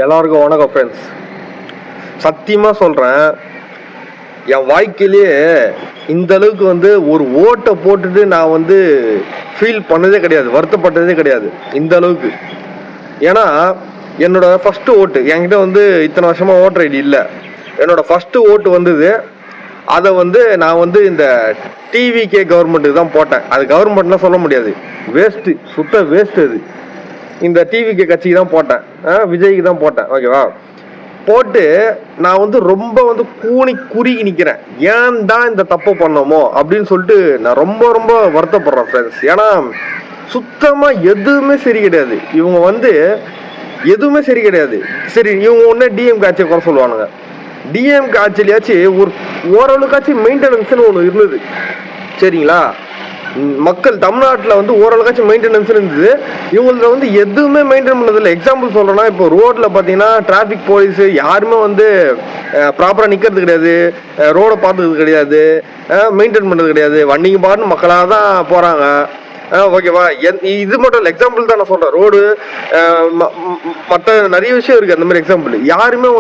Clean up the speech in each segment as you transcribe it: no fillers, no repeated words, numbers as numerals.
எல்லாருக்கும் வணக்கம் ஃப்ரெண்ட்ஸ். சத்தியமாக சொல்கிறேன், என் வாழ்க்கையிலேயே இந்த அளவுக்கு ஒரு ஓட்டை போட்டுட்டு நான் ஃபீல் பண்ணதே கிடையாது, வருத்தப்பட்டதே கிடையாது இந்த அளவுக்கு. ஏன்னா என்னோட ஃபஸ்ட்டு ஓட்டு என்கிட்ட இத்தனை வருஷமாக ஓட்டர் ஐடி இல்லை. என்னோட ஃபஸ்ட்டு ஓட்டு வந்தது. அதை நான் இந்த டிவிகே கவர்மெண்ட்டுக்கு தான் போட்டேன். அது கவர்மெண்ட்லாம் சொல்ல முடியாது, வேஸ்ட்டு, சுத்த வேஸ்ட்டு. அது இந்த டிவிகே கட்சிக்கு தான் போட்டேன், விஜய்க்கு தான் போட்டேன். ஓகேவா? போட்டு நான் ரொம்ப கூனி குறுகி நிற்கிறேன். ஏன் தான் இந்த தப்பு பண்ணோமோ அப்படின்னு சொல்லிட்டு நான் ரொம்ப ரொம்ப வருத்தப்படுறேன் ஃப்ரெண்ட்ஸ். ஏன்னா சுத்தமாக எதுவுமே சரி கிடையாது. இவங்க எதுவுமே சரி கிடையாது. சரி, இவங்க ஒன்றே டிஎம்கே ஆட்சியை குறை சொல்லுவானுங்க. டிஎம்கே ஆட்சியிலாச்சும் ஓரளவுக்காச்சும் மெயின்டெனன்ஸ்னு ஒன்று இருந்தது, சரிங்களா? மக்கள் தமிழ்நாட்டில் ஓரளவுக்காச்சும் மெயின்டெனன்ஸ் இருந்தது. இவங்களுக்கு எதுவுமே மெயின்டைன் பண்ணதில்லை. எக்ஸாம்பிள் சொல்கிறேன்னா, இப்போ ரோட்டில் பார்த்தீங்கன்னா டிராஃபிக் போலீஸு யாருமே ப்ராப்பராக நிற்கிறது கிடையாது, ரோடை பார்த்துக்கிறது கிடையாது, மெயின்டைன் பண்ணுறது கிடையாது. வண்டிங்க பாட்டு மக்களாக தான் போகிறாங்க. ஓகேவா? இது மட்டும் இல்லை, எக்ஸாம்பிள் தான் நான் சொல்கிறேன். ரோடு மற்ற நிறைய விஷயம் இருக்குது. அந்த மாதிரி எக்ஸாம்பிள் யாருமே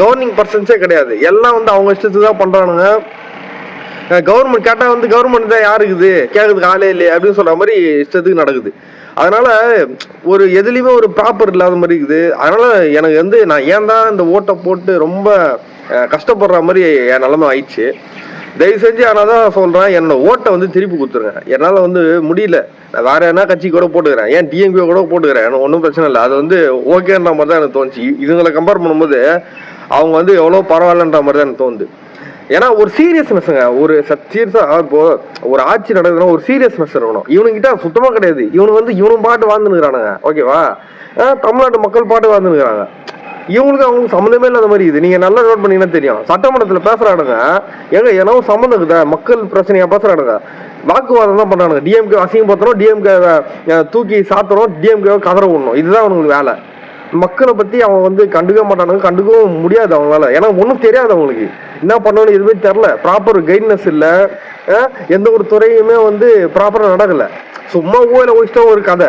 கவர்னிங் பர்சன்ஸே கிடையாது. எல்லாம் அவங்க இஷ்டத்துக்கு தான் பண்ணுறானுங்க. கவர்மெண்ட் கேட்டால் கவர்மெண்ட் தான் யாருக்குது, கேட்குறதுக்கு ஆளே இல்லையே அப்படின்னு சொல்கிற மாதிரி இஷ்டத்துக்கு நடக்குது. அதனால் எதுலேயுமே ஒரு ப்ராப்பர் இல்லாத மாதிரி இருக்குது. அதனால் எனக்கு நான் ஏன் தான் இந்த ஓட்டை போட்டு ரொம்ப கஷ்டப்படுற மாதிரி என் நிலைமை ஆயிடுச்சு. தயவு செஞ்சு ஆனால் தான் சொல்கிறேன், என்னோட ஓட்டை திருப்பி கொடுத்துருங்க. என்னால் முடியல. நான் வேறு என்ன கட்சி கூட போட்டுக்கிறேன், ஏன் டிஎம்கே கூட போட்டுக்கிறேன், எனக்கு ஒன்றும் பிரச்சனை இல்லை. அது ஓகேன்ற மாதிரி தான் எனக்கு தோணுச்சு. இதுங்களை கம்பேர் பண்ணும்போது அவங்க எவ்வளோ பரவாயில்லன்ற மாதிரி தான் எனக்கு தோணுது. ஏன்னா ஒரு சீரியஸ்னஸ்ங்க, ஒரு சீரியஸாக இப்போ ஒரு ஆட்சி நடக்குதுன்னா ஒரு சீரியஸ்னஸ் இருக்கணும். இவனுங்கிட்ட சுத்தமாக கிடையாது. இவனு பாட்டு வாழ்ந்துனுக்குறானுங்க. ஓகேவா? தமிழ்நாட்டு மக்கள் பாட்டு வாழ்ந்துனுக்குறாங்க. அவங்களுக்கு சம்மந்தமே இல்லாத மாதிரி இது. நீங்கள் நல்லா நோட் பண்ணீங்கன்னா தெரியும். சட்டமன்றத்தில் பேசுகிறானுங்க, ஏன்னா சம்மந்தம் இருக்குதா, மக்கள் பிரச்சனையாக பேசுகிறானுங்க, வாக்குவாதம் தான் பண்ணுறானுங்க. டிஎம்கே அசிங்கப்படுத்தணும், டிஎம்கே தூக்கி சாத்தணும், டிஎம்கே கதற விடணும். இதுதான் அவங்களுக்கு வேலை. மக்களை பற்றி அவங்க கண்டுக்க மாட்டானுங்க, கண்டுக்கவும் முடியாது அவங்களால. ஏன்னா ஒன்றும் தெரியாது அவங்களுக்கு, என்ன பண்ணணும்னு எதுவுமே தெரில. ப்ராப்பர் கைட்னஸ் இல்லை. எந்த ஒரு துறையுமே ப்ராப்பராக நடக்கலை. சும்மா ஊழல ஒழிச்சிட்டோம் ஒரு கதை,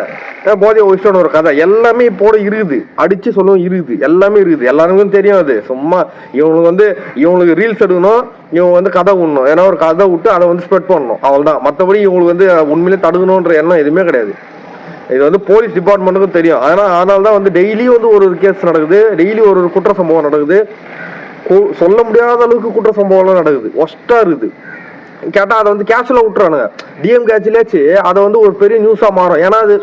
போதையை ஒழிச்சிட்டோன்னு ஒரு கதை, எல்லாமே இப்போட இருக்குது. அடித்து சொல்லவும் இருக்குது, எல்லாமே இருக்குது. எல்லாருக்கும் தெரியும். அது சும்மா இவங்களுக்கு ரீல்ஸ் எடுக்கணும், இவங்க கதை விடணும், ஏன்னா ஒரு கதை விட்டு அதை ஸ்ப்ரெட் பண்ணணும், அவ்வளோதான். மற்றபடி இவங்களுக்கு உண்மையிலே தடுக்கணுன்ற எண்ணம் எதுவுமே கிடையாது. இது போலீஸ் டிபார்ட்மெண்ட்டுக்கும் தெரியும். அதனால தான் டெய்லி ஒரு கேஸ் நடக்குது, டெய்லி ஒரு குற்ற சம்பவம் நடக்குது. சொல்ல முடியாத அளவுக்கு குற்ற சம்பவம்லாம் நடக்குது, ஒஸ்ட்டாக இருக்குது. கேட்டால் அதை கேஷுவலாக விட்டுறானுங்க. டிஎம்கே ஆட்சியிலாச்சு அதை ஒரு பெரிய நியூஸாக மாறும். ஏன்னா அது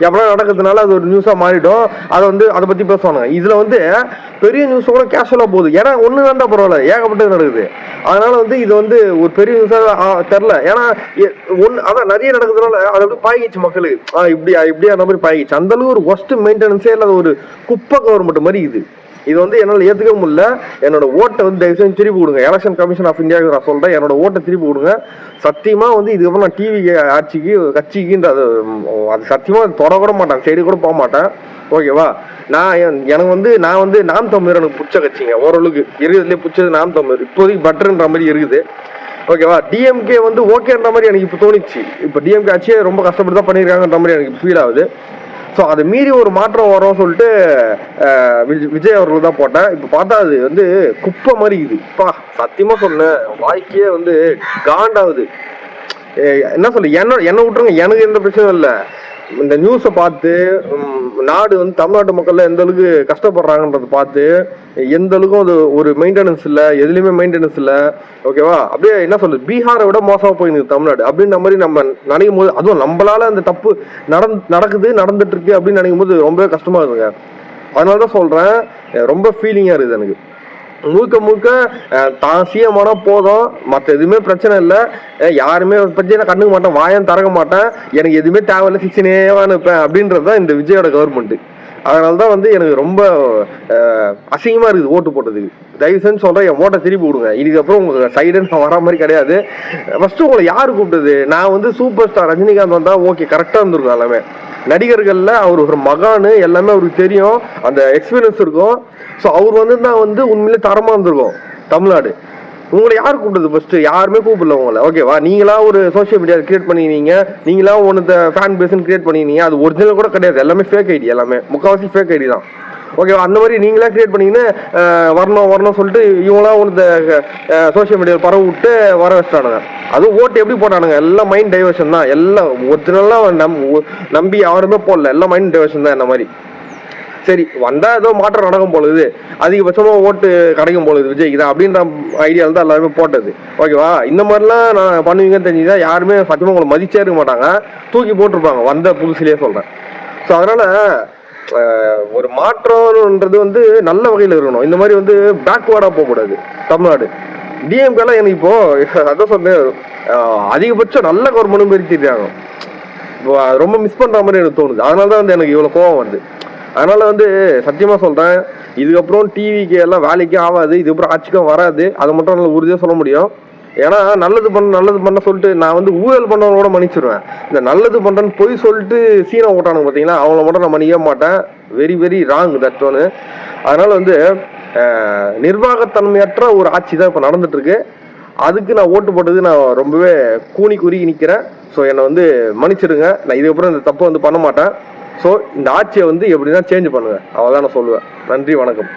எவ்வளோ நடக்கிறதுனால அது ஒரு நியூஸாக மாறிடும். அதை பற்றி பேசுவானுங்க. இதில் பெரிய நியூஸ் கூட கேஷுவலாக போகுது. ஏன்னா ஒன்று தாண்டா பரவாயில்ல, ஏகப்பட்டது நடக்குது. அதனால் இது ஒரு பெரிய நியூஸாக தெரில. ஏன்னா அதான் நிறைய நடக்கிறதுனால அது அப்படி பாய்கிச்சு மக்களுக்கு. இப்படியா மாதிரி பாய்கிச்சு. அந்தளவுக்கு ஒரு ஒஸ்ட் மெயின்டெனன்ஸே இல்லாத ஒரு குப்பை கவர்மெண்ட் மாதிரி இது. இது என்னால் ஏற்றுக்க முடியல. என்னோட ஓட்டை தயவு செஞ்சு திருப்பி கொடுங்க. எலெக்ஷன் கமிஷன் ஆஃப் இந்தியாவுக்கு நான் சொல்கிறேன், என்னோட ஓட்டை திருப்பி கொடுங்க. சத்தியமாக இதுக்கப்புறம் நான் டிவி ஆட்சிக்கு கட்சிக்குன்ற அது சத்தியமாக தொடக்கூட மாட்டேன், சைடு கூட போக மாட்டேன். ஓகேவா? எனக்கு நாம் தமிழர் எனக்கு பிடிச்ச கட்சிங்க. ஓரளவுக்கு இருக்கிறதுலே பிடிச்சது நாம் தமிழர். இப்போதைக்கு பட்டர்ன்ற மாதிரி இருக்குது. ஓகேவா? டிஎம்கே ஓகேன்ற மாதிரி எனக்கு இப்போ தோணிச்சு. இப்போ டிஎம்கே ஆட்சியே ரொம்ப கஷ்டப்பட்டு தான் பண்ணியிருக்காங்கன்ற மாதிரி எனக்கு ஃபீல் ஆகுது. ஸோ அதை மீறி ஒரு மாற்றம் வரும் சொல்லிட்டு விஜய் அவர்கள் தான் போட்டேன். இப்போ பார்த்தா அது குப்பை மாதிரி இருக்குது. இப்போ சத்தியமாக சொன்னேன், வாய்க்கே காண்டாகுது. என்ன சொல்ல, என்ன விட்டுருங்க, எனக்கு எந்த பிரச்சனையும் இல்லை. இந்த நியூஸை பார்த்து நாடு தமிழ்நாட்டு மக்கள் எந்த அளவுக்கு கஷ்டப்படுறாங்கன்றதை பார்த்து எந்த அளவுக்கும் அது ஒரு மெயின்டெனன்ஸ் இல்லை, எதுலேயுமே மெயின்டெனன்ஸ் இல்லை. ஓகேவா? அப்படியே என்ன சொல்லுது, பீகாரை விட மோசமாக போயிருக்கு தமிழ்நாடு அப்படின்ற மாதிரி நம்ம நினைக்கும் போது, அதுவும் நம்மளால அந்த தப்பு நடந்துட்டு இருக்கு அப்படின்னு நினைக்கும் போது ரொம்பவே கஷ்டமா இருக்குங்க. அதனால தான் சொல்கிறேன், ரொம்ப ஃபீலிங்காக இருக்குது எனக்கு. முழுக்க தான் சிஎம்மானா போதும், மற்ற எதுவுமே பிரச்சனை இல்லை, யாருமே பற்றி நான் கண்டுக்க மாட்டேன், வாயம் திறக்க மாட்டேன், எனக்கு எதுவுமே தேவையில்லை, சிக்ஷனேவா இருப்பேன் அப்படின்றது தான் இந்த விஜயோட கவர்மெண்ட்டு. அதனால தான் எனக்கு ரொம்ப அசிங்கமாக இருக்குது ஓட்டு போட்டதுக்கு. தயவு செஞ்சு சொல்கிறேன், என் ஓட்டை திருப்பி விடுங்க. இதுக்கப்புறம் உங்கள் சைடு நான் வர மாதிரி கிடையாது. ஃபஸ்ட்டு உங்களை யார் கூப்பிட்டது? நான் சூப்பர் ஸ்டார் ரஜினிகாந்த் வந்தால் ஓகே, கரெக்டாக இருந்திருக்கும். எல்லாமே நடிகர்களில் அவர் ஒரு மகானு, எல்லாமே அவருக்கு தெரியும், அந்த எக்ஸ்பீரியன்ஸ் இருக்கும். ஸோ அவர் தான் உண்மையிலே தரமாக இருந்திருக்கும் தமிழ்நாடு. உங்களை யார் கூப்பிட்டது? ஃபர்ஸ்ட்டு யாருமே கூப்பிடல உங்களை. ஓகேவா? நீங்களா ஒரு சோஷியல் மீடியா கிரியேட் பண்ணினீங்க, நீங்களா ஒன்று ஃபேன் பேஸ்ன்னு கிரியேட் பண்ணினீங்க. அது ஒரிஜினல் கூட கிடையாது, எல்லாமே ஃபேக் ஐடி, எல்லாமே முக்கால்வாசி ஃபேக் ஐடி தான். ஓகேவா? அந்த மாதிரி நீங்களே கிரியேட் பண்ணீங்கன்னு வரணும் சொல்லிட்டு இவங்களாம் ஒரு சோஷியல் மீடியாவில் பரவ விட்டு வர வச்சுட்டானுங்க. அதுவும் ஓட்டு எப்படி போட்டானுங்க, எல்லாம் மைண்ட் டைவர்ஷன் தான். எல்லாம் ஒரிஜினல்லாம் நம்பி யாருமே போடல, எல்லாம் மைண்ட் டைவர்ஷன் தான். என்ன மாதிரி சரி வந்தா ஏதோ மாற்றம் நடக்கும் பொழுது, அதிகபட்சமா ஓட்டு கிடைக்கும் பொழுது விஜய்க்கு தான் அப்படின்ற ஐடியாவில் தான் எல்லாருமே போட்டது. ஓகேவா? இந்த மாதிரிலாம் நான் பண்ணுவீங்கன்னு தெரிஞ்சுதான் யாருமே சத்தியமா உங்களை மதிச்சே இருக்க மாட்டாங்க, தூக்கி போட்டிருப்பாங்க வந்த புதுசுலேயே சொல்றேன். ஸோ அதனால ஒரு மாற்றம்ன்றது வந்து நல்ல வகையில் இருக்கணும். இந்த மாதிரி வந்து பேக்வேர்டா போகக்கூடாது. தமிழ்நாடு டிஎம்கேலாம் எனக்கு இப்போ அதான் சொன்னேன், அதிகபட்சம் நல்ல கவர்மெண்ட் பெருத்திருக்காங்க. ரொம்ப மிஸ் பண்ற மாதிரி எனக்கு தோணுது. அதனால தான் வந்து எனக்கு இவ்வளோ கோவம் வருது. அதனால வந்து சத்தியமா சொல்றேன், இதுக்கப்புறம் டிவிக்கு எல்லாம் வேலைக்கே ஆகாது, இதுக்கப்புறம் ஆட்சிக்கும் வராது. அதை மட்டும் நல்லா உறுதியாக சொல்ல முடியும். ஏன்னா நல்லது பண்ண சொல்லிட்டு நான் வந்து ஊழல் பண்ணவனோட மன்னிச்சிருவேன். இந்த நல்லது பண்றேன்னு போய் சொல்லிட்டு சீனா ஓட்டானுங்க பார்த்தீங்களா, அவங்கள மட்டும் நான் மன்னிக்க மாட்டேன். வெரி வெரி ராங் தட் ஒன்று. அதனால வந்து நிர்வாகத்தன்மையற்ற ஒரு ஆட்சி தான் இப்போ நடந்துட்டு இருக்கு. அதுக்கு நான் ஓட்டு போட்டது நான் ரொம்பவே கூனி குறுகி நிற்கிறேன். ஸோ என்னை வந்து மன்னிச்சிடுங்க. நான் இதுக்கப்புறம் இந்த தப்பை வந்து பண்ண மாட்டேன். ஸோ இந்த ஆட்சியை வந்து எப்படின்னா சேஞ்ச் பண்ணுவேன், அவ்வளோதான் நான் சொல்லுவேன். நன்றி, வணக்கம்.